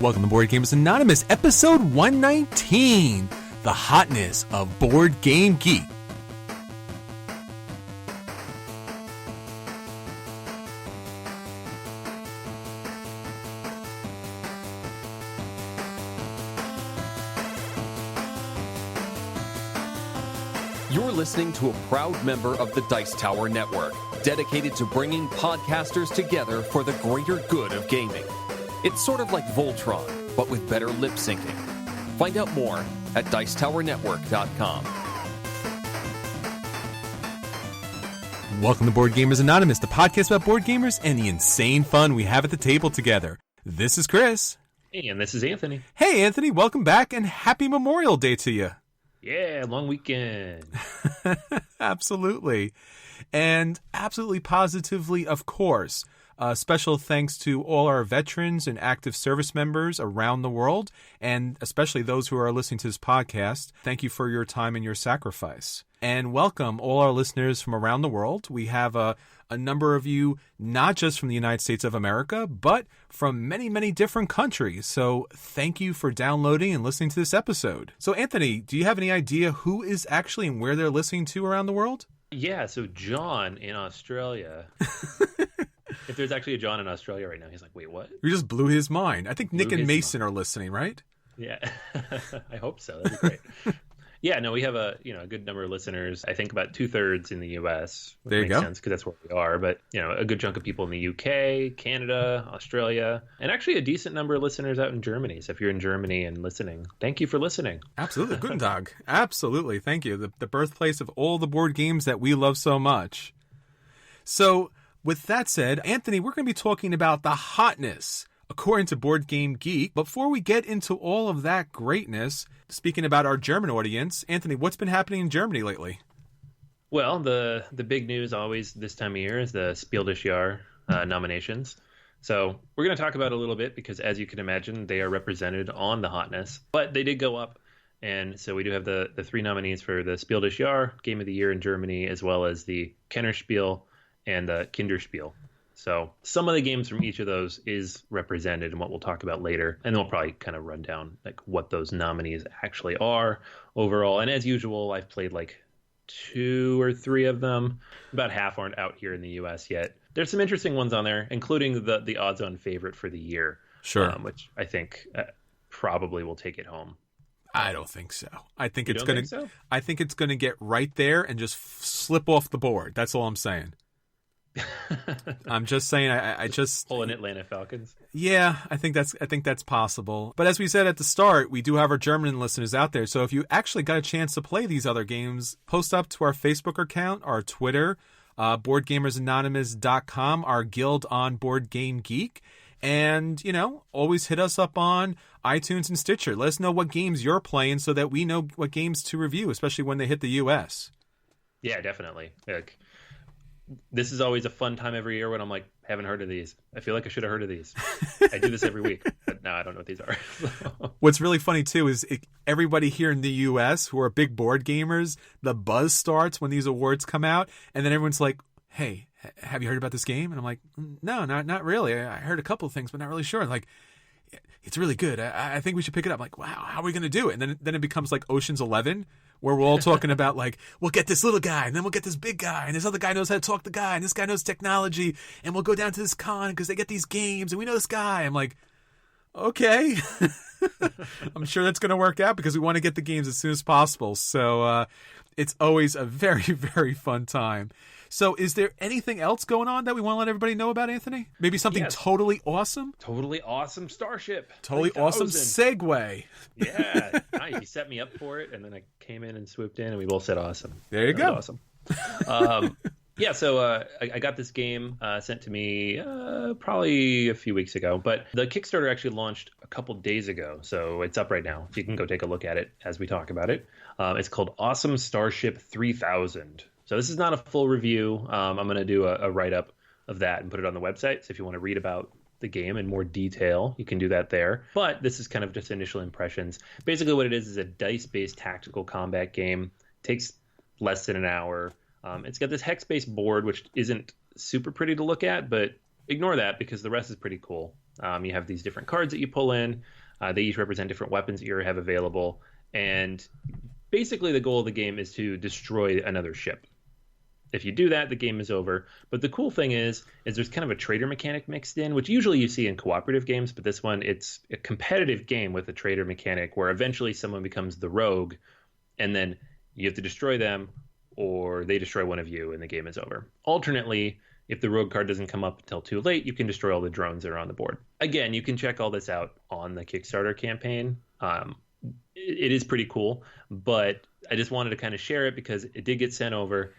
Welcome to Board Gamers Anonymous, episode 119, the hotness of Board Game Geek. You're listening to a proud member of the Dice Tower Network, dedicated to bringing podcasters together for the greater good of gaming. It's sort of like Voltron, but with better lip syncing. Find out more at dicetowernetwork.com. Welcome to Board Gamers Anonymous, the podcast about board gamers and the insane fun we have at the table together. This is Chris. Hey, and this is Anthony. Hey, Anthony, welcome back and happy Memorial Day to you. Yeah, long weekend. Absolutely. And absolutely positively, of course. Special thanks to all our veterans and active service members around the world, and especially those who are listening to this podcast. Thank you for your time and your sacrifice. And welcome all our listeners from around the world. We have a number of you, not just from the United States of America, but from many, many different countries. So thank you for downloading and listening to this episode. So Anthony, do you have any idea who is actually and where they're listening to around the world? Yeah, so John in Australia. If there's actually a John in Australia right now, he's like, wait, what? You just blew his mind. I think Nick and Mason are listening, right? Yeah, I hope so. That'd be great. Yeah, no, we have a good number of listeners. I think about 2/3 in the U.S. There you makes go. Sense because that's where we are. But a good chunk of people in the U.K., Canada, Australia, and actually a decent number of listeners out in Germany. So if you're in Germany and listening, thank you for listening. Absolutely, Guten Tag. Absolutely, thank you. The birthplace of all the board games that we love so much. So with that said, Anthony, we're going to be talking about the hotness according to Board Game Geek. Before we get into all of that greatness, speaking about our German audience, Anthony, what's been happening in Germany lately? Well, the big news always this time of year is the Spiel des Jahres nominations. So we're going to talk about it a little bit because, as you can imagine, they are represented on the hotness, but they did go up. And so we do have the three nominees for the Spiel des Jahres, Game of the Year in Germany, as well as the Kennerspiel and the Kinderspiel. So some of the games from each of those is represented in what we'll talk about later. And then we'll probably kind of run down like what those nominees actually are overall. And as usual, I've played like 2 or 3 of them. About half aren't out here in the US yet. There's some interesting ones on there, including the odds-on favorite for the year. Sure. Which I think probably will take it home. I don't think so. I think You it's don't going think so? I think it's going to get right there and just slip off the board. That's all I'm saying. I'm just saying. I just pulling Atlanta Falcons. Yeah, I think that's possible. But as we said at the start, we do have our German listeners out there. So if you actually got a chance to play these other games, post up to our Facebook account, our Twitter, BoardGamersAnonymous.com, our guild on Board Game Geek, and always hit us up on iTunes and Stitcher. Let us know what games you're playing so that we know what games to review, especially when they hit the U.S. Yeah, definitely. Like, this is always a fun time every year when I'm like, haven't heard of these. I feel like I should have heard of these. I do this every week, but now I don't know what these are. What's really funny, too, is everybody here in the U.S. who are big board gamers, the buzz starts when these awards come out, and then everyone's like, hey, have you heard about this game? And I'm like, no, not really. I heard a couple of things, but not really sure. Like, it's really good. I think we should pick it up. I'm like, wow, how are we going to do it? And then it becomes like Ocean's 11, where we're all talking about like, we'll get this little guy, and then we'll get this big guy, and this other guy knows how to talk to the guy, and this guy knows technology, and we'll go down to this con because they get these games, and we know this guy. I'm like, okay. I'm sure that's going to work out because we want to get the games as soon as possible. So it's always a very, very fun time. So is there anything else going on that we want to let everybody know about, Anthony? Maybe something totally awesome? Totally awesome Starship. Totally 3000. awesome segue. Yeah. Nice. You set me up for it, and then I came in and swooped in, and we both said awesome. There you go. Awesome. Yeah, so I got this game sent to me probably a few weeks ago, but the Kickstarter actually launched a couple days ago, so it's up right now. You can go take a look at it as we talk about it. It's called Awesome Starship 3000. So this is not a full review. I'm going to do a write-up of that and put it on the website. So if you want to read about the game in more detail, you can do that there. But this is kind of just initial impressions. Basically what it is a dice-based tactical combat game. Takes less than an hour. It's got this hex-based board, which isn't super pretty to look at, but ignore that because the rest is pretty cool. You have these different cards that you pull in. They each represent different weapons that you have available. And basically the goal of the game is to destroy another ship. If you do that, the game is over. But the cool thing is there's kind of a trader mechanic mixed in, which usually you see in cooperative games. But this one, it's a competitive game with a trader mechanic where eventually someone becomes the rogue, and then you have to destroy them, or they destroy one of you, and the game is over. Alternately, if the rogue card doesn't come up until too late, you can destroy all the drones that are on the board. Again, you can check all this out on the Kickstarter campaign. It is pretty cool, but I just wanted to kind of share it because it did get sent over.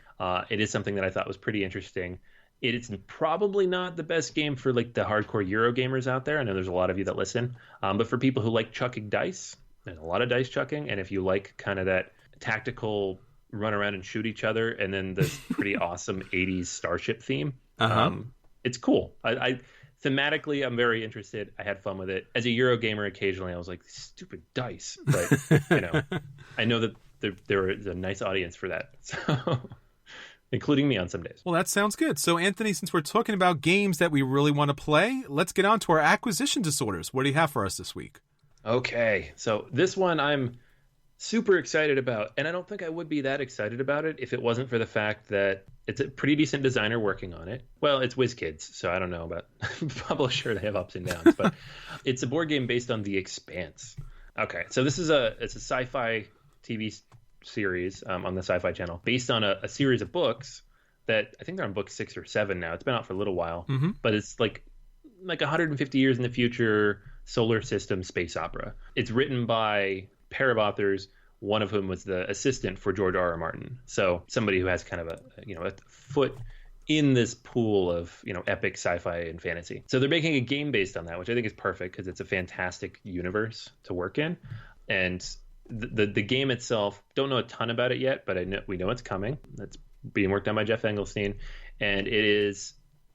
It is something that I thought was pretty interesting. It's probably not the best game for like the hardcore Euro gamers out there. I know there's a lot of you that listen, but for people who like chucking dice, there's a lot of dice chucking. And if you like kind of that tactical run around and shoot each other, and then this pretty awesome 80s starship theme, it's cool. I thematically, I'm very interested. I had fun with it. As a Euro gamer, occasionally I was like, stupid dice. But, I know that there is a nice audience for that. So, including me on some days. Well, that sounds good. So, Anthony, since we're talking about games that we really want to play, let's get on to our acquisition disorders. What do you have for us this week? Okay. So, this one I'm super excited about. And I don't think I would be that excited about it if it wasn't for the fact that it's a pretty decent designer working on it. Well, it's WizKids, so I don't know about publisher. They have ups and downs, but it's a board game based on The Expanse. Okay, so this is it's a sci-fi TV series on the Sci-Fi Channel based on a series of books that I think they're on book 6 or 7 now. It's been out for a little while, but it's like 150 years in the future solar system space opera. It's written by a pair of authors, one of whom was the assistant for George R.R. Martin. So somebody who has kind of a foot in this pool of, epic sci-fi and fantasy. So they're making a game based on that, which I think is perfect because it's a fantastic universe to work in. And the game itself, don't know a ton about it yet, but we know it's coming. It's being worked on by Jeff Engelstein. And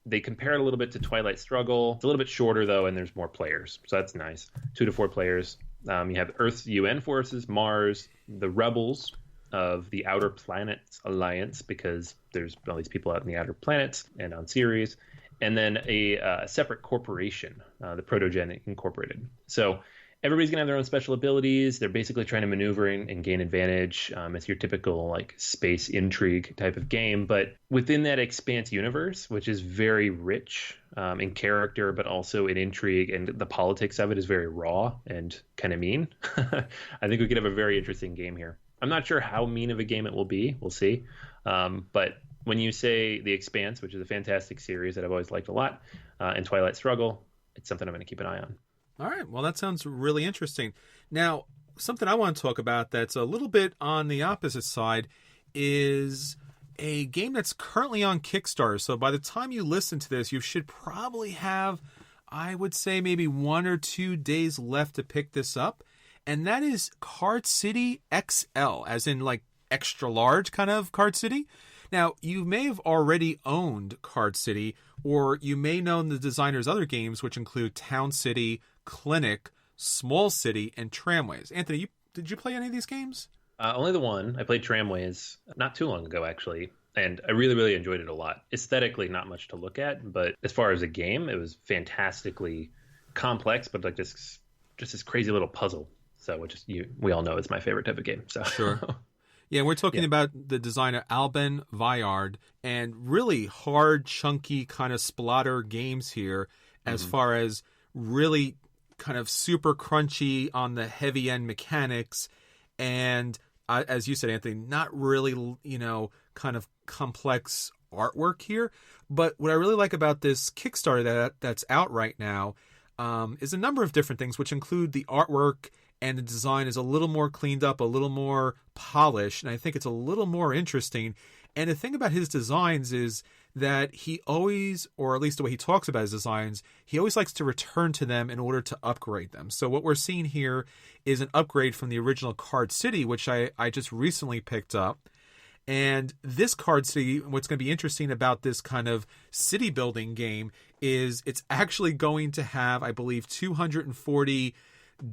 they compare it a little bit to Twilight Struggle. It's a little bit shorter though, and there's more players. So that's nice. 2 to 4 players. You have Earth's UN forces, Mars, the rebels of the Outer Planets Alliance, because there's all these people out in the outer planets and on Ceres, and then a separate corporation, the Protogen Incorporated. So everybody's going to have their own special abilities. They're basically trying to maneuver and gain advantage. It's your typical space intrigue type of game. But within that Expanse universe, which is very rich in character, but also in intrigue, and the politics of it is very raw and kind of mean, I think we could have a very interesting game here. I'm not sure how mean of a game it will be. We'll see. But when you say The Expanse, which is a fantastic series that I've always liked a lot, and Twilight Struggle, it's something I'm going to keep an eye on. All right. Well, that sounds really interesting. Now, something I want to talk about that's a little bit on the opposite side is a game that's currently on Kickstarter. So by the time you listen to this, you should probably have, I would say, maybe 1 or 2 days left to pick this up. And that is Card City XL, as in extra large kind of Card City. Now, you may have already owned Card City, or you may know the designer's other games, which include Town City, Clinic, Small City, and Tramways. Anthony, did you play any of these games? Only the one. I played Tramways not too long ago, actually, and I really, really enjoyed it a lot. Aesthetically, not much to look at, but as far as a game, it was fantastically complex, but just this crazy little puzzle. So, we all know it's my favorite type of game. So. Sure. Yeah, we're talking about the designer Alban Viard, and really hard, chunky kind of splatter games here, as far as really kind of super crunchy on the heavy end mechanics, and as you said, Anthony, not really kind of complex artwork here. But what I really like about this Kickstarter that's out right now is a number of different things, which include the artwork, and the design is a little more cleaned up, a little more polished, and I think it's a little more interesting. And the thing about his designs is that he always, or at least the way he talks about his designs, he always likes to return to them in order to upgrade them. So what we're seeing here is an upgrade from the original Card City, which I just recently picked up. And this Card City, what's going to be interesting about this kind of city building game is it's actually going to have, I believe, 240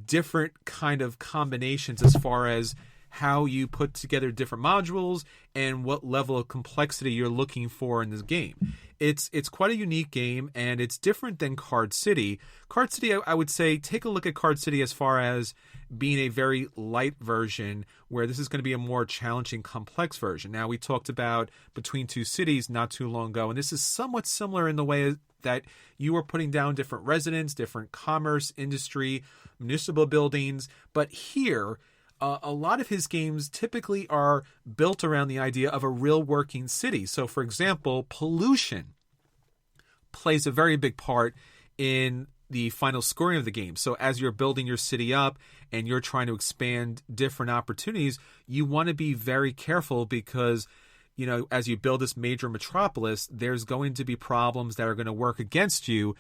different kind of combinations as far as how you put together different modules and what level of complexity you're looking for in this game. It's quite a unique game, and it's different than Card City. Card City, I would say, take a look at Card City as far as being a very light version, where this is going to be a more challenging, complex version. Now, we talked about Between Two Cities not too long ago, and this is somewhat similar in the way that you are putting down different residents, different commerce, industry, municipal buildings. But here, a lot of his games typically are built around the idea of a real working city. So, for example, pollution plays a very big part in the final scoring of the game. So as you're building your city up and you're trying to expand different opportunities, you want to be very careful because, you know, as you build this major metropolis, there's going to be problems that are going to work against you.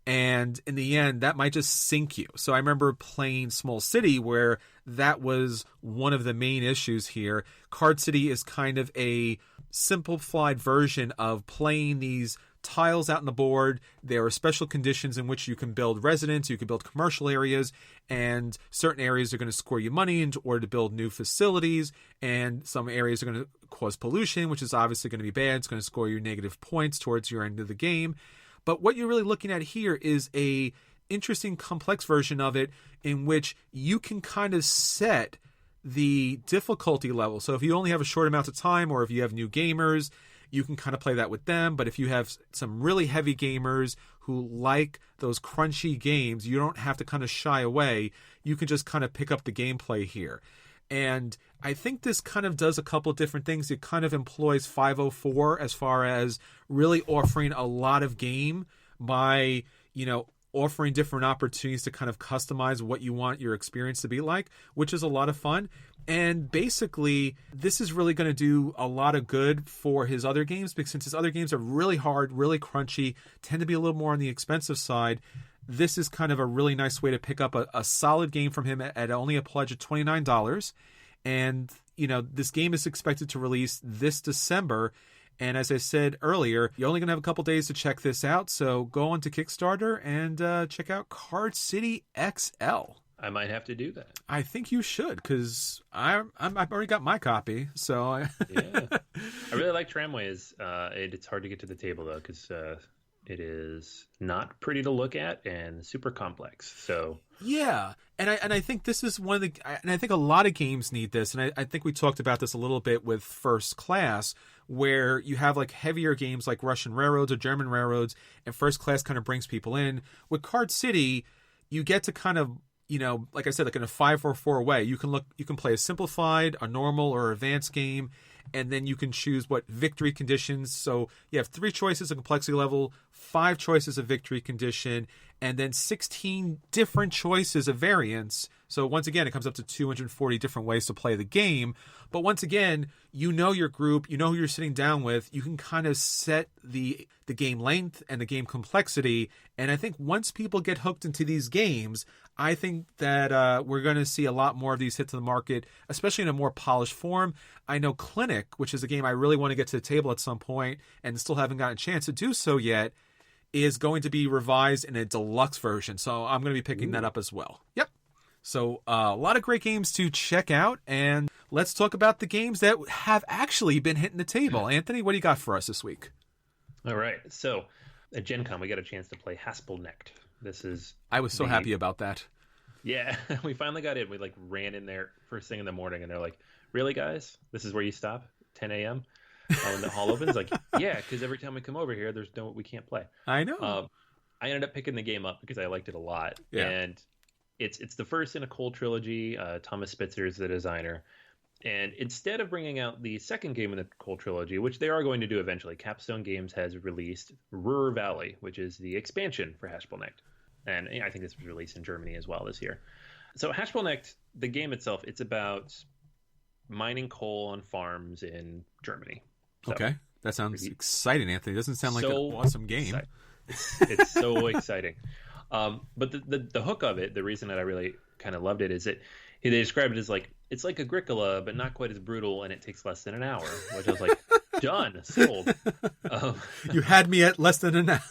And in the end, that might just sink you. So I remember playing Small City where that was one of the main issues here. Card City is kind of a simplified version of playing these tiles out on the board. There are special conditions in which you can build residents, you can build commercial areas, and certain areas are going to score you money in order to build new facilities, and some areas are going to cause pollution, which is obviously going to be bad. It's going to score you negative points towards your end of the game. But what you're really looking at here is a interesting, complex version of it in which you can kind of set the difficulty level. So if you only have a short amount of time, or if you have new gamers, you can kind of play that with them. But if you have some really heavy gamers who like those crunchy games, you don't have to kind of shy away. You can just kind of pick up the gameplay here. And I think this kind of does a couple different things. It kind of employs 504 as far as really offering a lot of game by, you know, offering different opportunities to kind of customize what you want your experience to be like, which is a lot of fun. And basically, this is really going to do a lot of good for his other games, because since his other games are really hard, really crunchy, tend to be a little more on the expensive side, this is kind of a really nice way to pick up a solid game from him at only a pledge of $29. And, you know, this game is expected to release this December. And as I said earlier, you're only going to have a couple days to check this out. So go on to Kickstarter and check out Card City XL. I might have to do that. I think you should, because I've already got my copy. So yeah, I really like Tramways. It's hard to get to the table, though, because it is not pretty to look at and super complex. So yeah, and I think this is one of the, and I think a lot of games need this, and I think we talked about this a little bit with First Class, where you have like heavier games like Russian railroads or German railroads, and First Class kind of brings people in. With Card City, you get to kind of, you know, like I said, like in a 5-4 way, you can play a simplified, a normal, or advanced game, and then you can choose what victory conditions. So you have 3 choices of complexity level, 5 choices of victory condition, and then 16 different choices of variance. So once again, it comes up to 240 different ways to play the game. But once again, you know your group, you know who you're sitting down with. You can kind of set the game length and the game complexity. And I think once people get hooked into these games, I think that we're going to see a lot more of these hit to the market, especially in a more polished form. I know Clinic, which is a game I really want to get to the table at some point and still haven't gotten a chance to do so yet, is going to be revised in a deluxe version. So I'm going to be picking that up as well. Yep. So a lot of great games to check out. And let's talk about the games that have actually been hitting the table. Anthony, what do you got for us this week? All right. So at Gen Con, we got a chance to play Haspelknecht. I was so happy about that. Yeah, we finally got in. We like ran in there first thing in the morning, and they're like, "Really, guys? This is where you stop? 10 a.m. When the hall opens?" Like, yeah, because every time we come over here, we can't play. I know. I ended up picking the game up because I liked it a lot. Yeah. And it's the first in a Cole trilogy. Thomas Spitzer is the designer. And instead of bringing out the second game in the Cole trilogy, which they are going to do eventually, Capstone Games has released Ruhr Valley, which is the expansion for Haspelknecht. And I think this was released in Germany as well this year. So Haspelknecht, the game itself, it's about mining coal on farms in Germany. So, okay. That sounds exciting, Anthony. It doesn't sound like an awesome game. It's so exciting. But the hook of it, the reason that I really kind of loved it, is that they described it as like, it's like Agricola, but not quite as brutal, and it takes less than an hour, which I was like, done, sold. You had me at less than an hour.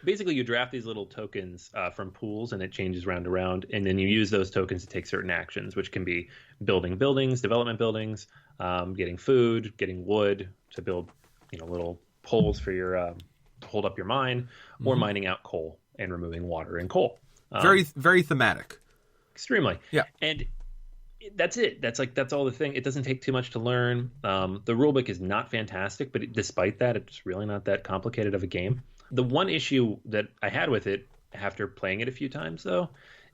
basically you draft these little tokens from pools, and it changes round to round, and then you use those tokens to take certain actions, which can be building buildings, development buildings, getting food, getting wood to build, little poles for your to hold up your mine, or mining out coal and removing water and coal. Very, very thematic. Extremely. Yeah. And that's it. That's all the thing. It doesn't take too much to learn. The rulebook is not fantastic, but despite that, it's really not that complicated of a game. The one issue that I had with it after playing it a few times, though,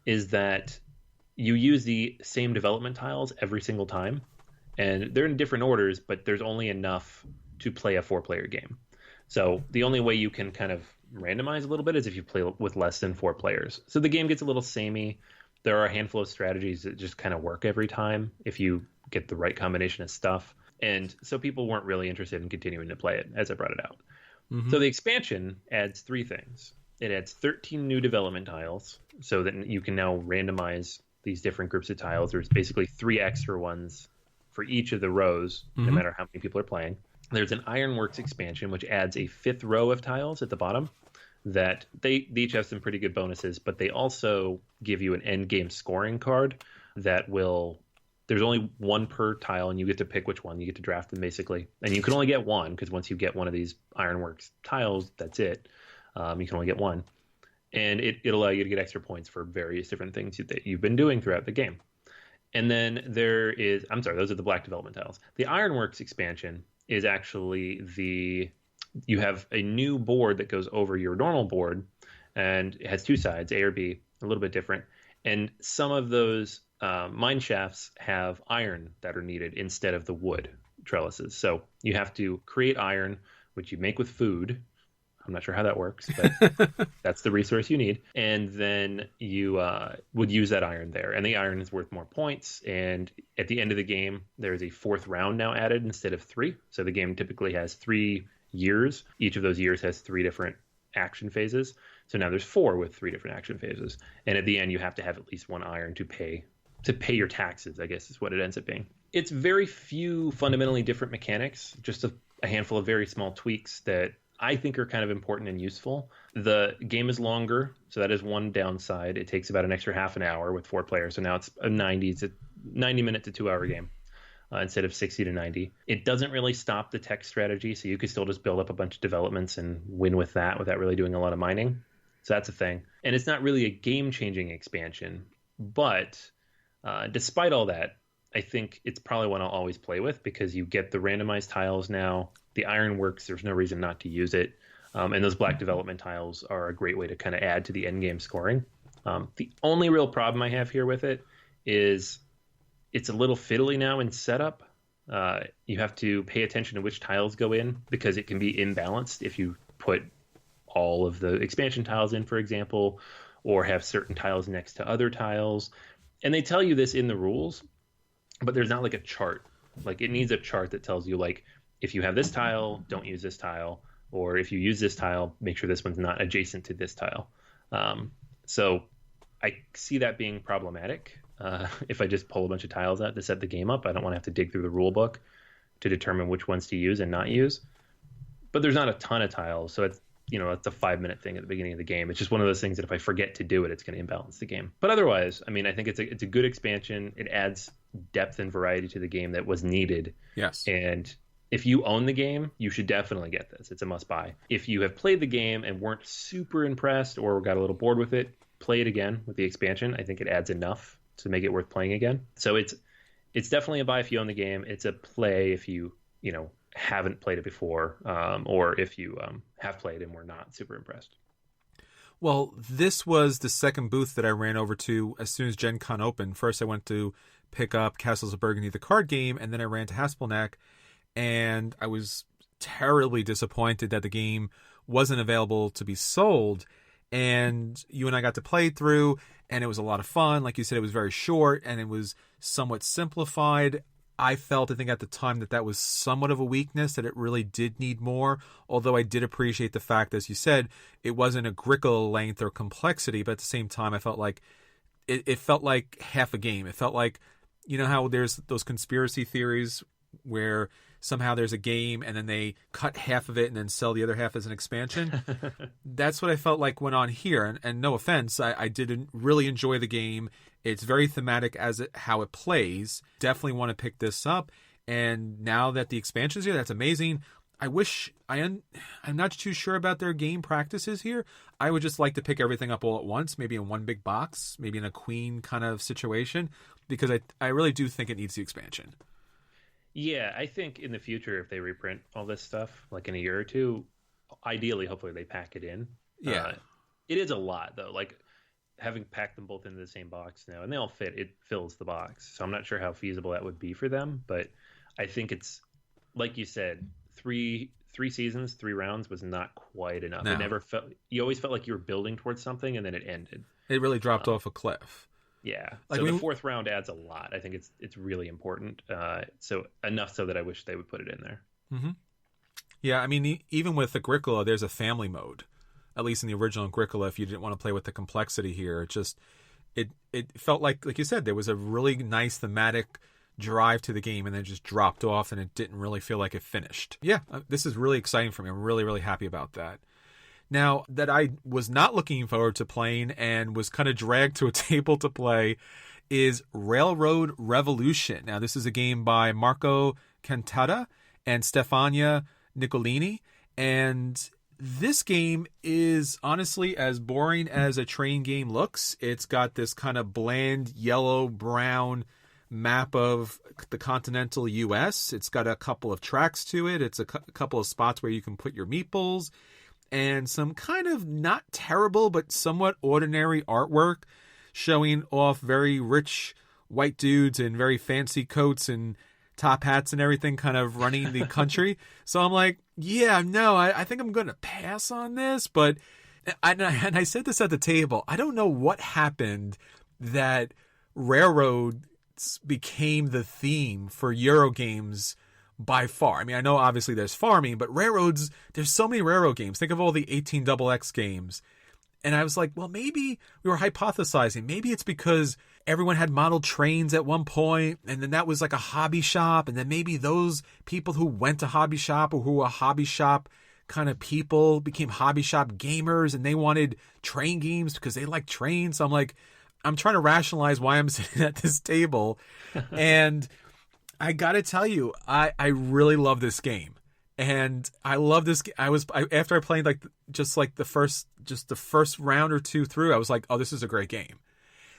is that you use the same development tiles every single time, and they're in different orders, but there's only enough to play a 4-player game. So the only way you can kind of randomize a little bit is if you play with less than 4 players. So the game gets a little samey. There are a handful of strategies that just kind of work every time if you get the right combination of stuff. And so people weren't really interested in continuing to play it as I brought it out. So the expansion adds 3 things. It adds 13 new development tiles so that you can now randomize these different groups of tiles. There's basically 3 extra ones for each of the rows, no matter how many people are playing. There's an Ironworks expansion, which adds a 5th row of tiles at the bottom that they each have some pretty good bonuses, but they also give you an end game scoring card that will... There's only 1 per tile, and you get to pick which one. You get to draft them, basically. And you can only get 1, because once you get one of these Ironworks tiles, that's it. You can only get 1. And it'll allow you to get extra points for various different things that you've been doing throughout the game. And then there is... I'm sorry, those are the black development tiles. The Ironworks expansion is actually you have a new board that goes over your normal board, and it has 2 sides, A or B, a little bit different. And some of those mine shafts have iron that are needed instead of the wood trellises. So you have to create iron, which you make with food. I'm not sure how that works, but that's the resource you need. And then you would use that iron there. And the iron is worth more points. And at the end of the game, there's a 4th round now added instead of 3. So the game typically has 3 years. Each of those years has 3 different action phases. So now there's 4 with 3 different action phases. And at the end, you have to have at least 1 iron to pay your taxes, I guess is what it ends up being. It's very few fundamentally different mechanics, just a handful of very small tweaks that I think are kind of important and useful. The game is longer, so that is one downside. It takes about an extra half an hour with 4 players, so now it's a 90-minute to 2-hour game instead of 60 to 90. It doesn't really stop the tech strategy, so you could still just build up a bunch of developments and win with that without really doing a lot of mining. So that's a thing. And it's not really a game-changing expansion, but despite all that, I think it's probably one I'll always play with because you get the randomized tiles now. The Ironworks, there's no reason not to use it. And those black development tiles are a great way to kind of add to the end game scoring. The only real problem I have here with it is it's a little fiddly now in setup. You have to pay attention to which tiles go in because it can be imbalanced if you put all of the expansion tiles in, for example, or have certain tiles next to other tiles. And they tell you this in the rules, but there's not like a chart. Like it needs a chart that tells you like, if you have this tile, don't use this tile. Or if you use this tile, make sure this one's not adjacent to this tile. So I see that being problematic. If I just pull a bunch of tiles out to set the game up, I don't want to have to dig through the rule book to determine which ones to use and not use. But there's not a ton of tiles, so it's a 5-minute thing at the beginning of the game. It's just one of those things that if I forget to do it, it's going to imbalance the game. But otherwise, I mean, I think it's a good expansion. It adds depth and variety to the game that was needed. Yes. And if you own the game, you should definitely get this. It's a must buy. If you have played the game and weren't super impressed or got a little bored with it, play it again with the expansion. I think it adds enough to make it worth playing again. So it's definitely a buy if you own the game. It's a play if you haven't played it before, or if you have played and were not super impressed. Well, this was the second booth that I ran over to as soon as Gen Con opened. First, I went to pick up Castles of Burgundy, the card game, and then I ran to Haspelknecht, and I was terribly disappointed that the game wasn't available to be sold. And you and I got to play through, and it was a lot of fun. Like you said, it was very short, and it was somewhat simplified. I think at the time that was somewhat of a weakness, that it really did need more. Although I did appreciate the fact, as you said, it wasn't a Agricola length or complexity, but at the same time, I felt like it felt like half a game. It felt like, how there's those conspiracy theories where somehow there's a game and then they cut half of it and then sell the other half as an expansion. That's what I felt like went on here. And no offense, I didn't really enjoy the game. It's very thematic how it plays. Definitely want to pick this up. And now that the expansion's here, that's amazing. I wish I'm not too sure about their game practices here. I would just like to pick everything up all at once, maybe in one big box, maybe in a queen kind of situation, because I really do think it needs the expansion. Yeah, I think in the future, if they reprint all this stuff, like in a year or two, ideally, hopefully they pack it in. Yeah. It is a lot, though. Like, having packed them both into the same box now, and they all fit, it fills the box. So I'm not sure how feasible that would be for them, but I think it's, like you said, three seasons, 3 rounds was not quite enough. No. It never felt, you always felt like you were building towards something and then it ended. It really dropped off a cliff. Yeah. Like, so the 4th round adds a lot. I think it's really important. So enough so that I wish they would put it in there. Mm-hmm. Yeah, I mean, even with Agricola, there's a family mode. At least in the original Agricola, if you didn't want to play with the complexity here, it felt like you said, there was a really nice thematic drive to the game, and then it just dropped off, and it didn't really feel like it finished. Yeah, this is really exciting for me. I'm really, really happy about that. Now, that I was not looking forward to playing and was kind of dragged to a table to play is Railroad Revolution. Now, this is a game by Marco Cantata and Stefania Nicolini, and this game is honestly as boring as a train game looks. It's got this kind of bland yellow-brown map of the continental U.S. It's got a couple of tracks to it. It's a couple of spots where you can put your meeples, and some kind of not terrible but somewhat ordinary artwork showing off very rich white dudes in very fancy coats and top hats and everything kind of running the country. So I'm like, yeah, no, I think I'm going to pass on this. But I said this at the table. I don't know what happened that railroad became the theme for Euro games by far. I mean, I know obviously there's farming, but railroads, there's so many railroad games. Think of all the 18XX games. And I was like, well, maybe we were hypothesizing. Maybe it's because everyone had model trains at one point, and then that was like a hobby shop. And then maybe those people who went to hobby shop or who were hobby shop kind of people became hobby shop gamers, and they wanted train games because they like trains. So I'm like, I'm trying to rationalize why I'm sitting at this table. And I got to tell you, I really love this game. And I love this. After I played the first round or two through, I was like, oh, this is a great game.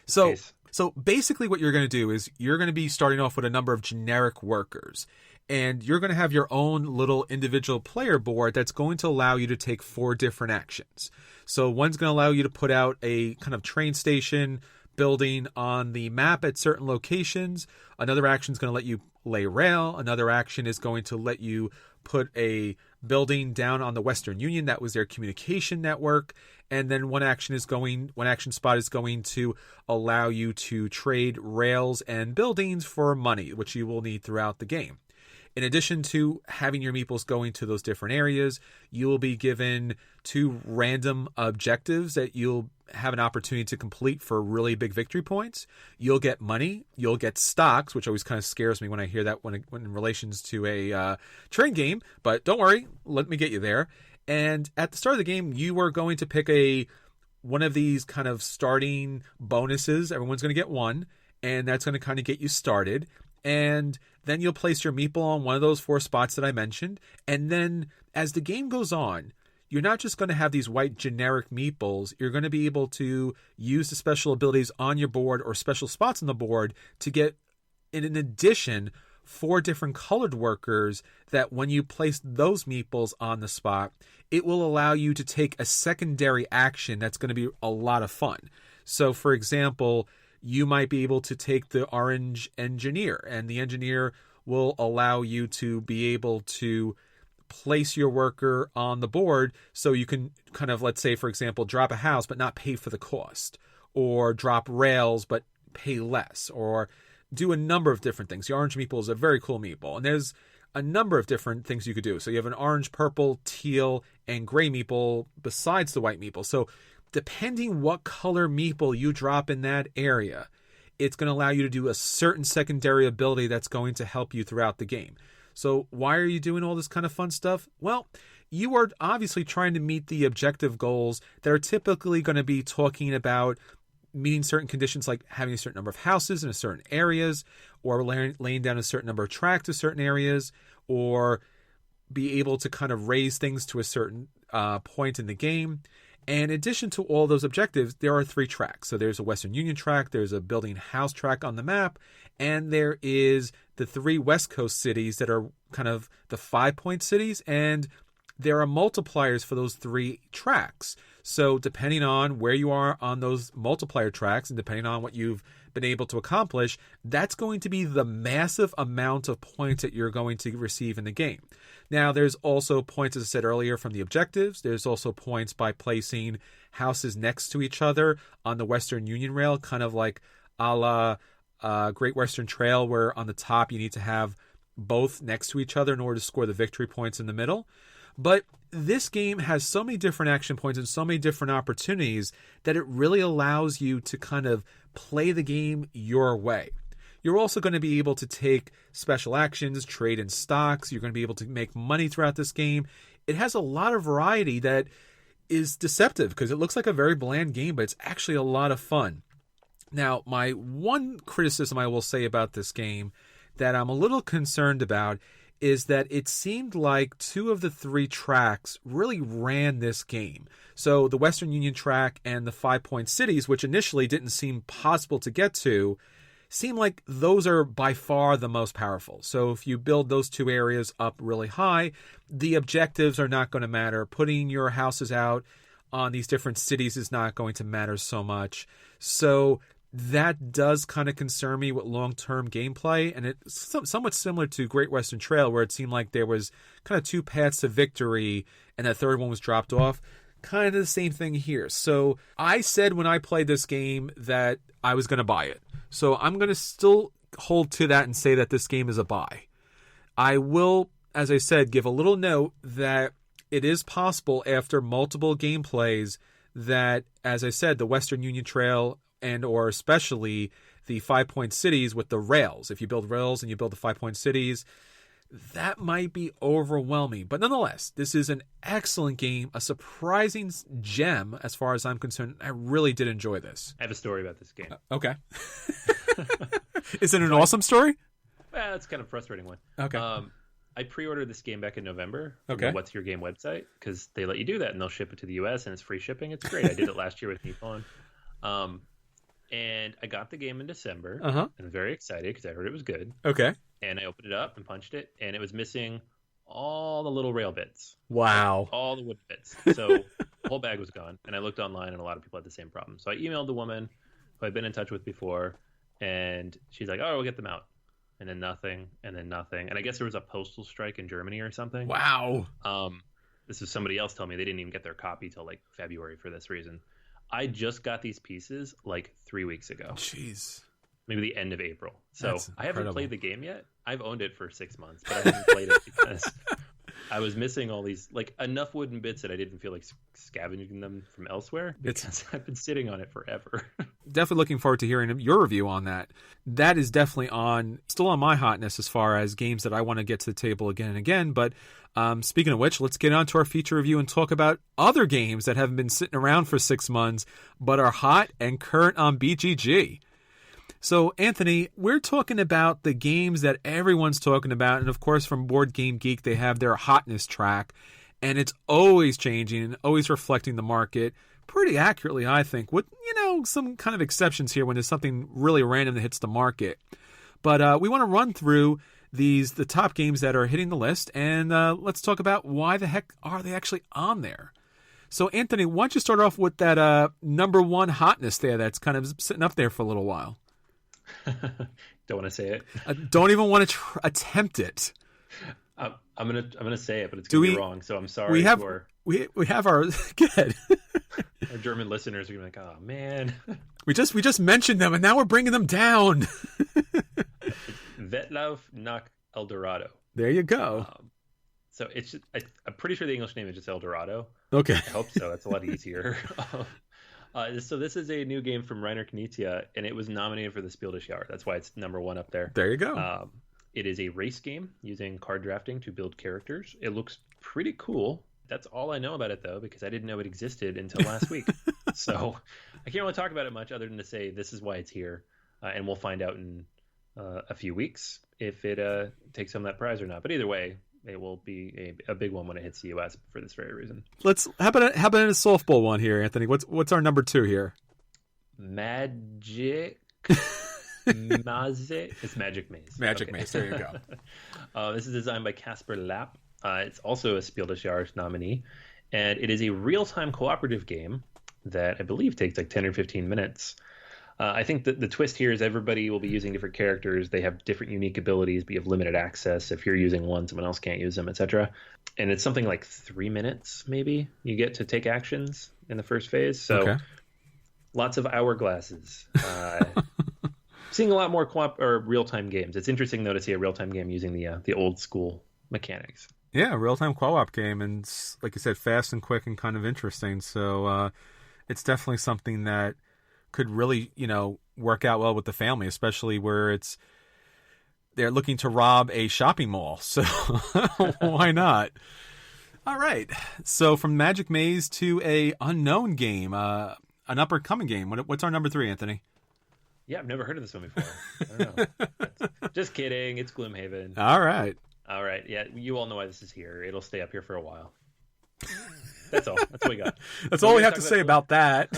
So, Nice. So basically what you're going to do is you're going to be starting off with a number of generic workers, and you're going to have your own little individual player board that's going to allow you to take 4 different actions. So one's going to allow you to put out a kind of train station building on the map at certain locations. Another action is going to let you lay rail. Another action is going to let you put a building down on the Western Union. That was their communication network. And then one action spot is going to allow you to trade rails and buildings for money, which you will need throughout the game. In addition to having your meeples going to those different areas, you will be given 2 random objectives that you'll have an opportunity to complete for really big victory points. You'll get money. You'll get stocks, which always kind of scares me when I hear that when in relations to a train game. But don't worry, let me get you there. And at the start of the game, you are going to pick one of these kind of starting bonuses. Everyone's going to get one, and that's going to kind of get you started. And then you'll place your meeple on one of those 4 spots that I mentioned. And then as the game goes on, you're not just going to have these white generic meeples. You're going to be able to use the special abilities on your board or special spots on the board to get, in addition, 4 different colored workers that when you place those meeples on the spot, it will allow you to take a secondary action that's going to be a lot of fun. So, for example, you might be able to take the orange engineer, and the engineer will allow you to be able to place your worker on the board so you can kind of, let's say, for example, drop a house but not pay for the cost, or drop rails but pay less, or do a number of different things. The orange meeple is a very cool meeple, and there's a number of different things you could do. So you have an orange, purple, teal, and gray meeple besides the white meeple. So depending what color meeple you drop in that area, it's going to allow you to do a certain secondary ability that's going to help you throughout the game. So why are you doing all this kind of fun stuff? Well, you are obviously trying to meet the objective goals that are typically going to be talking about meeting certain conditions, like having a certain number of houses in a certain areas, or laying down a certain number of tracks to certain areas, or be able to kind of raise things to a certain point in the game. And in addition to all those objectives, there are 3 tracks. So there's a Western Union track, there's a building house track on the map, and there is the 3 West Coast cities that are kind of the 5-point cities, and there are multipliers for those 3 tracks. So depending on where you are on those multiplier tracks and depending on what you've been able to accomplish, that's going to be the massive amount of points that you're going to receive in the game. Now, there's also points, as I said earlier, from the objectives. There's also points by placing houses next to each other on the Western Union Rail, kind of like a la Great Western Trail, where on the top you need to have both next to each other in order to score the victory points in the middle. But this game has so many different action points and so many different opportunities that it really allows you to kind of play the game your way. You're also going to be able to take special actions, trade in stocks. You're going to be able to make money throughout this game. It has a lot of variety that is deceptive because it looks like a very bland game, but it's actually a lot of fun. Now, my one criticism I will say about this game that I'm a little concerned about is that it seemed like 2 of the 3 tracks really ran this game. So the Western Union track and the 5-point cities, which initially didn't seem possible to get to, seem like those are by far the most powerful. So if you build those 2 areas up really high, the objectives are not going to matter. Putting your houses out on these different cities is not going to matter so much. So that does kind of concern me with long-term gameplay, and it's somewhat similar to Great Western Trail, where it seemed like there was kind of 2 paths to victory, and that third one was dropped off. Kind of the same thing here. So I said when I played this game that I was going to buy it. So I'm going to still hold to that and say that this game is a buy. I will, as I said, give a little note that it is possible after multiple gameplays that, as I said, the Western Union Trail and or especially the 5-point cities with the rails. If you build rails and you build the 5-point cities, that might be overwhelming. But nonetheless, this is an excellent game, a surprising gem as far as I'm concerned. I really did enjoy this. I have a story about this game. Okay. Is it an awesome story? Well, it's kind of a frustrating one. Okay. I pre-ordered this game back in November from Okay. the What's Your Game website because they let you do that and they'll ship it to the U.S. and it's free shipping. It's great. I did it last year with New Phone. And I got the game in December. Uh-huh. And I'm very excited because I heard it was good. Okay. And I opened it up and punched it, and it was missing all the little rail bits. Wow. All the wood bits. So the whole bag was gone. And I looked online, and a lot of people had the same problem. So I emailed the woman who I'd been in touch with before, and she's like, oh, we'll get them out. And then nothing, and then nothing. And I guess there was a postal strike in Germany or something. Wow. This is somebody else telling me they didn't even get their copy till like February for this reason. I just got these pieces like 3 weeks ago. Jeez. Maybe the end of April. So That's I haven't incredible. played the game yet. I've owned it for 6 months, but I haven't played it because I was missing all these, like, enough wooden bits that I didn't feel like scavenging them from elsewhere because I've been sitting on it forever. Definitely looking forward to hearing your review on that. That is definitely still on my hotness as far as games that I want to get to the table again and again. But speaking of which, let's get on to our feature review and talk about other games that haven't been sitting around for 6 months but are hot and current on BGG. So, Anthony, we're talking about the games that everyone's talking about. And, of course, from Board Game Geek, they have their hotness track. And it's always changing and always reflecting the market pretty accurately, I think, with, some kind of exceptions here when there's something really random that hits the market. But we want to run through the top games that are hitting the list. And let's talk about why the heck are they actually on there. So, Anthony, why don't you start off with that number one hotness there that's kind of sitting up there for a little while? Don't want to say it. I don't even want to attempt it. I'm gonna say it, but it's gonna be wrong. So I'm sorry. We have our good. Our German listeners are gonna be like, oh man. We just mentioned them, and now we're bringing them down. Wettlauf nach Eldorado. There you go. So I'm pretty sure the English name is just Eldorado. Okay. I hope so. That's a lot easier. So this is a new game from Reiner Knizia, and it was nominated for the Spiel des Jahres. That's why it's number 1 up there. There you go. It is a race game using card drafting to build characters. It looks pretty cool. That's all I know about it, though, because I didn't know it existed until last week. So I can't really talk about it much other than to say this is why it's here. And we'll find out in a few weeks if it takes home that prize or not. But either way, it will be a big one when it hits the U.S. for this very reason. How about a softball one here, Anthony? What's our number 2 here? Magic Maze. It's Magic Maze. Magic Okay. Maze. There you go. This is designed by Casper Lapp. It's also a Spiel des Jahres nominee, and it is a real-time cooperative game that I believe takes like 10 or 15 minutes. I think that the twist here is everybody will be using different characters. They have different unique abilities, but you have limited access. If you're using one, someone else can't use them, etc. And it's something like 3 minutes, maybe, you get to take actions in the first phase. So Okay. Lots of hourglasses. Seeing a lot more real-time games. It's interesting, though, to see a real-time game using the old-school mechanics. Yeah, real-time co-op game, and it's, like you said, fast and quick and kind of interesting. So it's definitely something that could really, work out well with the family, especially where they're looking to rob a shopping mall. So why not? All right. So from Magic Maze to a unknown game, an up-and-coming game. What's our number 3, Anthony? Yeah, I've never heard of this one before. I don't know. Just kidding. It's Gloomhaven. All right. Yeah, you all know why this is here. It'll stay up here for a while. That's all. That's what we got. That's all we have to say about that.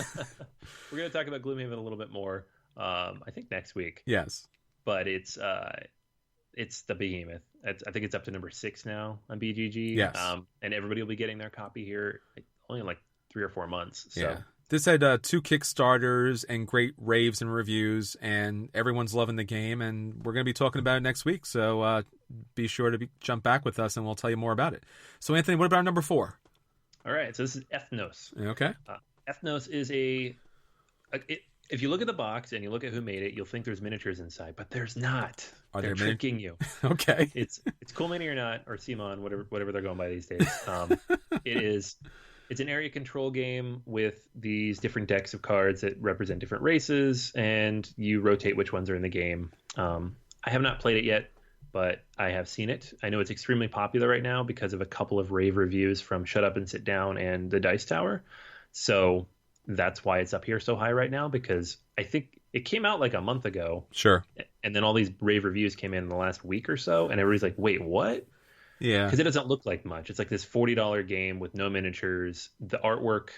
We're going to talk about Gloomhaven a little bit more, I think next week. Yes. But it's the behemoth. I think it's up to number 6 now on BGG. Yes. And everybody will be getting their copy here only in like 3 or 4 months. So. Yeah. This had 2 Kickstarters and great raves and reviews, and everyone's loving the game, and we're going to be talking about it next week. So be sure to jump back with us, and we'll tell you more about it. So, Anthony, what about our number 4? All right. So this is Ethnos. Okay. Ethnos is if you look at the box and you look at who made it, you'll think there's miniatures inside, but there's not. They're tricking you. Okay. It's Cool Mini or not, or Simon, whatever they're going by these days. It's an area control game with these different decks of cards that represent different races, and you rotate which ones are in the game. I have not played it yet, but I have seen it. I know it's extremely popular right now because of a couple of rave reviews from Shut Up and Sit Down and the Dice Tower. So that's why it's up here so high right now, because I think it came out like a month ago. Sure. And then all these rave reviews came in the last week or so, and everybody's like, wait, what? Yeah. Because it doesn't look like much. It's like this $40 game with no miniatures. The artwork,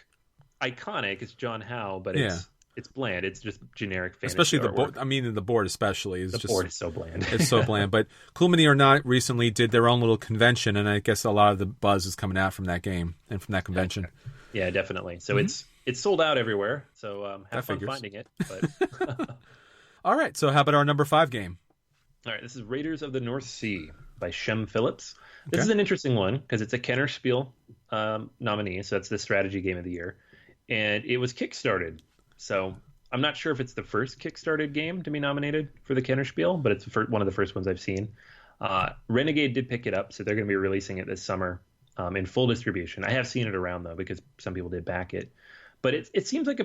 iconic. It's John Howe, but it's bland. It's just generic fantasy especially the artwork. board. I mean, the board especially is The board is so bland. It's so bland. But Cool Mini or Not recently did their own little convention, and I guess a lot of the buzz is coming out from that game and from that convention. Yeah, definitely. So it's sold out everywhere. So have fun figures. finding it. But All right. So how about our number 5 game? all right, this is Raiders of the North Sea by Shem Phillips. This Okay. is an interesting one because it's a Kenner Spiel nominee, so that's the strategy game of the year, and it was kickstarted. So I'm not sure if it's the first kickstarted game to be nominated for the Kenner Spiel, but it's one of the first ones I've seen. Renegade did pick it up, so they're going to be releasing it this summer in full distribution. I have seen it around though because some people did back it, but it seems like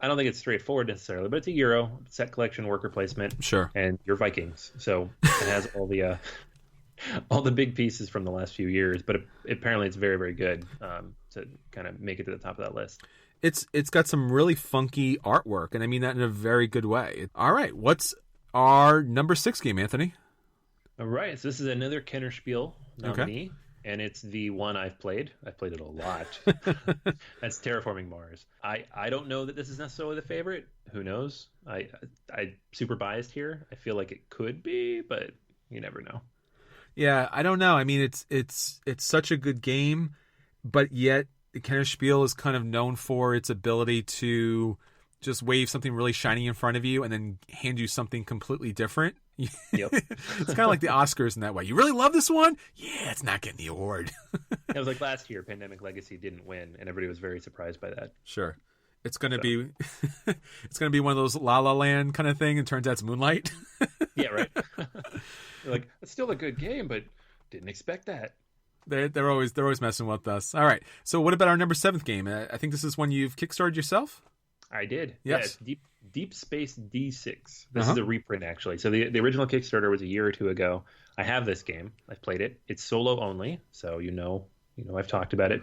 I don't think it's straightforward necessarily, but it's a Euro set collection worker placement. Sure. And you're Vikings, so it has all the big pieces from the last few years, but apparently it's very, very good to kind of make it to the top of that list. It's got some really funky artwork, and I mean that in a very good way. All right, what's our number 6 game, Anthony? All right, so this is another Kenner Spiel nominee, and it's the one I've played. I've played it a lot. That's Terraforming Mars. I don't know that this is necessarily the favorite. Who knows? I'm super biased here. I feel like it could be, but you never know. Yeah, I don't know. I mean, it's such a good game, but yet the Kenner Spiel is kind of known for its ability to just wave something really shiny in front of you and then hand you something completely different. Yep. It's kind of like the Oscars in that way. You really love this one? Yeah, it's not getting the award. It was like last year, Pandemic Legacy didn't win, and everybody was very surprised by that. Sure. It's going to be it's going to be one of those La La Land kind of thing, and turns out it's Moonlight. Yeah, right. They're like, it's still a good game, but didn't expect that. They're always messing with us. All right. So what about our number 7th game? I think this is one you've kickstarted yourself? I did. Yes. Yeah, Deep Space D6. This is a reprint, actually. So the original Kickstarter was a year or two ago. I have this game. I've played it. It's solo only, so you know I've talked about it.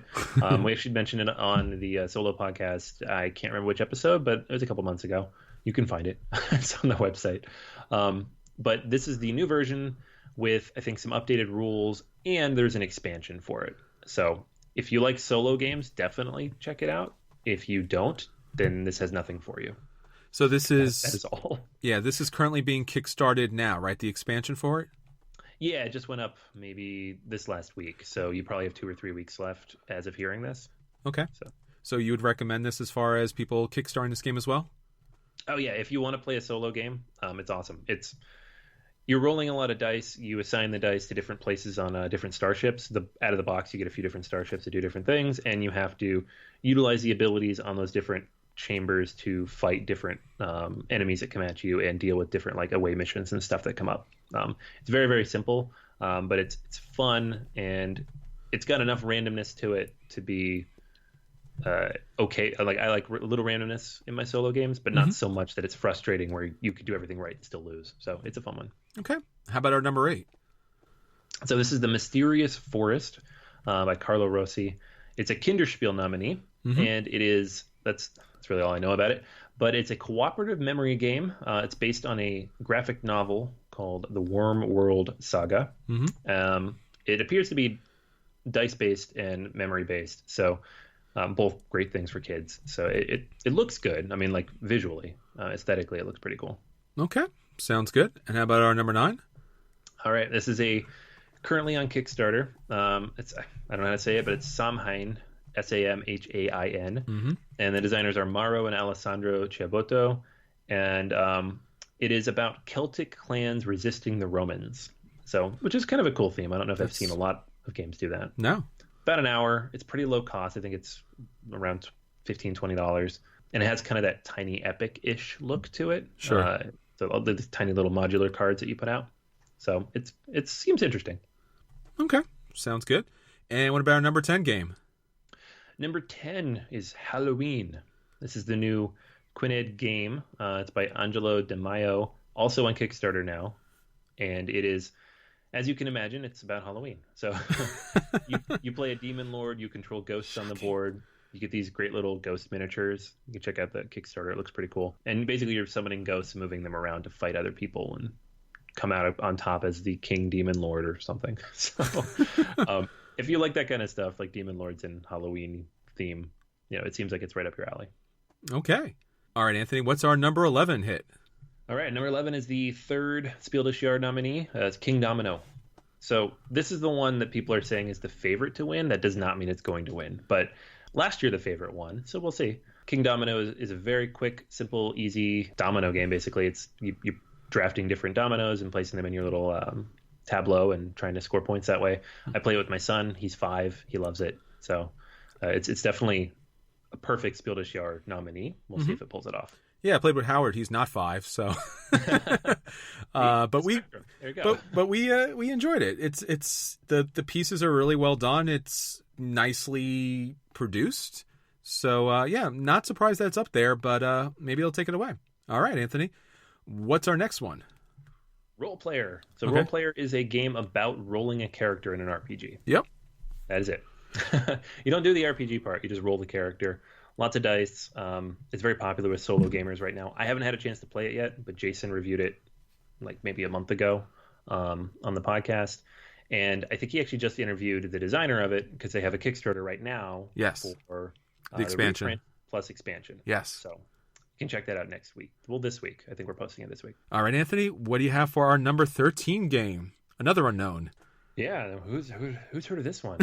We actually mentioned it on the solo podcast. I can't remember which episode, but it was a couple months ago. You can find it. It's on the website. But this is the new version with, I think, some updated rules, and there's an expansion for it. So if you like solo games, definitely check it out. If you don't, then this has nothing for you. So this is... That is all. Yeah, this is currently being kickstarted now, right? The expansion for it? Yeah, it just went up maybe this last week. So you probably have 2 or 3 weeks left as of hearing this. Okay. So you would recommend this as far as people kickstarting this game as well? Oh, yeah. If you want to play a solo game, it's awesome. You're rolling a lot of dice. You assign the dice to different places on different starships. Out of the box, you get a few different starships to do different things, and you have to utilize the abilities on those different chambers to fight different enemies that come at you and deal with different like away missions and stuff that come up. It's very, very simple, but it's fun, and it's got enough randomness to it to be okay. I like a little randomness in my solo games, but not so much that it's frustrating where you could do everything right and still lose. So it's a fun one. Okay. How about our number 8? So this is The Mysterious Forest by Carlo Rossi. It's a Kinderspiel nominee, and it is that's really all I know about it. But it's a cooperative memory game. It's based on a graphic novel called The Worm World Saga. It appears to be dice-based and memory-based, so both great things for kids. So it looks good. I mean, like visually, aesthetically, it looks pretty cool. Okay, sounds good. And how about our number 9? All right, this is currently on Kickstarter. I don't know how to say it, but it's Samhain, Samhain, and the designers are Mauro and Alessandro Ciaboto, and it is about Celtic clans resisting the Romans. So, which is kind of a cool theme. I don't know if I've seen a lot of games do that. No. About an hour. It's pretty low cost. I think it's around $15, $20, and it has kind of that tiny epic-ish look to it. Sure. So all the tiny little modular cards that you put out. So it seems interesting. Okay, sounds good. And what about our number 10 game? Number 10 is Halloween. This is the new Quined game. It's by Angelo De Maio, also on Kickstarter now. And it is, as you can imagine, it's about Halloween. So you play a demon lord, you control ghosts on the board. You get these great little ghost miniatures. You can check out the Kickstarter. It looks pretty cool. And basically you're summoning ghosts, moving them around to fight other people and come out on top as the king demon lord or something. So if you like that kind of stuff, like demon lords and Halloween theme, it seems like it's right up your alley. Okay. All right, Anthony, what's our number 11 hit? All right, number 11 is the third Spiel des Jahres nominee. It's King Domino. So this is the one that people are saying is the favorite to win. That does not mean it's going to win. But last year the favorite won, so we'll see. King Domino is a very quick, simple, easy domino game. Basically, it's you drafting different dominoes and placing them in your little tableau and trying to score points that way. I play it with my son. He's 5. He loves it. So it's definitely a perfect Spiel des Jahres nominee. We'll see if it pulls it off. Yeah, I played with Howard. He's not 5, so. But we enjoyed it. It's the pieces are really well done. It's nicely produced. So not surprised that it's up there, but maybe they'll take it away. All right, Anthony, what's our next one? Role Player. So Role Player is a game about rolling a character in an RPG. Yep. That is it. You don't do the RPG part. You just roll the character. Lots of dice. It's very popular with solo gamers right now. I haven't had a chance to play it yet, but Jason reviewed it like maybe a month ago on the podcast. And I think he actually just interviewed the designer of it because they have a Kickstarter right now. Yes. For the expansion. reprint plus expansion. Yes. So you can check that out next week. Well, this week. I think we're posting it this week. All right, Anthony, what do you have for our number 13 game? Another unknown. Yeah, who's heard of this one?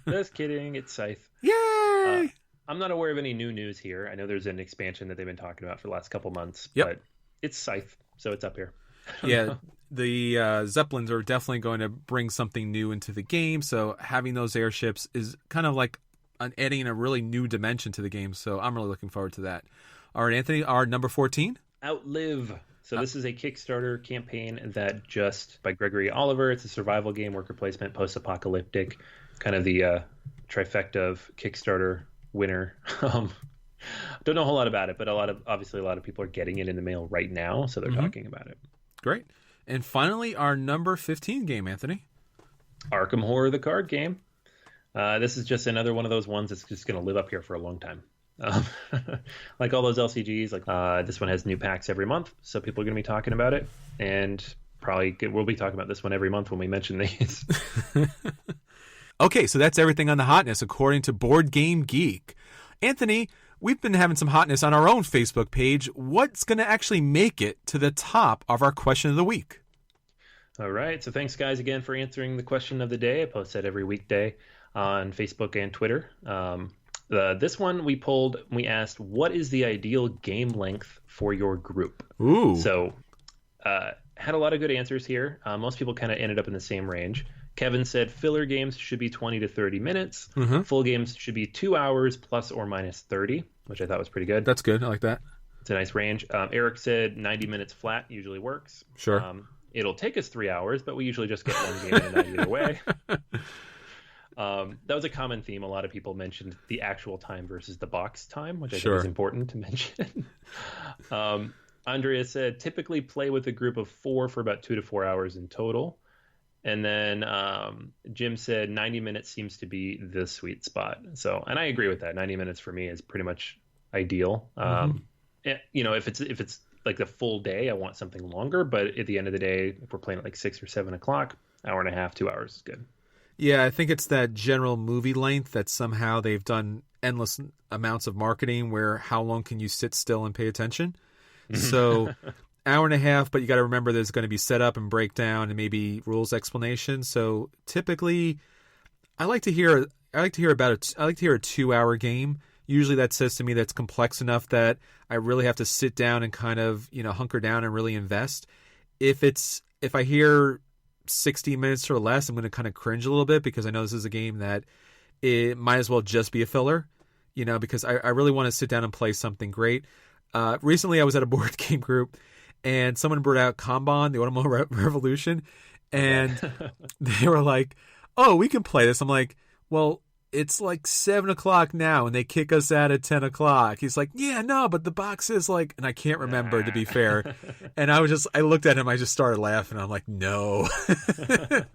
Just kidding. It's Scythe. Yay! I'm not aware of any new news here. I know there's an expansion that they've been talking about for the last couple months, but it's Scythe, so it's up here. Yeah, the Zeppelins are definitely going to bring something new into the game, so having those airships is kind of like adding a really new dimension to the game, so I'm really looking forward to that. All right, Anthony, our number 14? Outlive. So this is a Kickstarter campaign that by Gregory Oliver. It's a survival game, worker placement, post-apocalyptic, kind of the trifecta of Kickstarter winner. Don't know a whole lot about it, but obviously a lot of people are getting it in the mail right now, so they're talking about it. Great. And finally, our number 15 game, Anthony. Arkham Horror, the card game. This is just another one of those ones that's just going to live up here for a long time. Like all those LCGs, like this one has new packs every month, so people are going to be talking about it, and probably we'll be talking about this one every month when we mention these. Okay, so that's everything on the Hotness according to Board Game Geek. Anthony, we've been having some hotness on our own Facebook page. What's going to actually make it to the top of our question of the week? All right, so thanks guys again for answering the question of the day. I post that every weekday on Facebook and Twitter. This one we asked, what is the ideal game length for your group? Ooh. So had a lot of good answers here. Most people kind of ended up in the same range. Kevin said filler games should be 20 to 30 minutes. Mm-hmm. Full games should be 2 hours plus or minus 30, which I thought was pretty good. That's good. I like that. It's a nice range. Eric said 90 minutes flat usually works. Sure. It'll take us 3 hours, but we usually just get one game in a night either way. That was a common theme. A lot of people mentioned the actual time versus the box time, which I think is important to mention. Andrea said typically play with a group of 4 for about 2 to 4 hours in total. And then Jim said 90 minutes seems to be the sweet spot. So, and I agree with that. 90 minutes for me is pretty much ideal. If it's like the full day, I want something longer. But at the end of the day, if we're playing at like 6 or 7 o'clock, hour and a half, 2 hours is good. Yeah, I think it's that general movie length that somehow they've done endless amounts of marketing where how long can you sit still and pay attention? So hour and a half, but you got to remember there's going to be setup and breakdown and maybe rules explanation. So typically I like to hear a 2-hour game. Usually that says to me that's complex enough that I really have to sit down and kind of, hunker down and really invest. If I hear 60 minutes or less, I'm going to kind of cringe a little bit because I know this is a game that it might as well just be a filler, because I really want to sit down and play something great. Recently I was at a board game group and someone brought out Kanban, the Automobile Revolution, and they were like, oh, we can play this. I'm like, well, it's like 7 o'clock now and they kick us out at 10 o'clock. He's like, yeah, no, but the box is like, and I can't remember to be fair. And I looked at him. I just started laughing. I'm like, no, the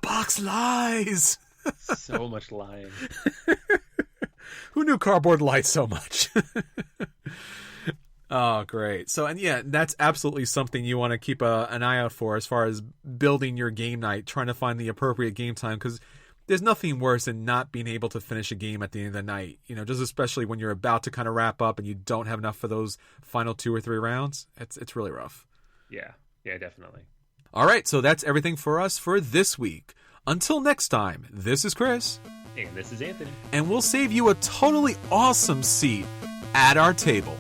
box lies. So much lying. Who knew cardboard lied so much? Oh, great. So, and yeah, that's absolutely something you want to keep an eye out for as far as building your game night, trying to find the appropriate game time, because there's nothing worse than not being able to finish a game at the end of the night, just especially when you're about to kind of wrap up and you don't have enough for those final 2 or 3 rounds. It's really rough. Yeah, definitely. All right, so that's everything for us for this week. Until next time, this is Chris. And this is Anthony. And we'll save you a totally awesome seat at our table.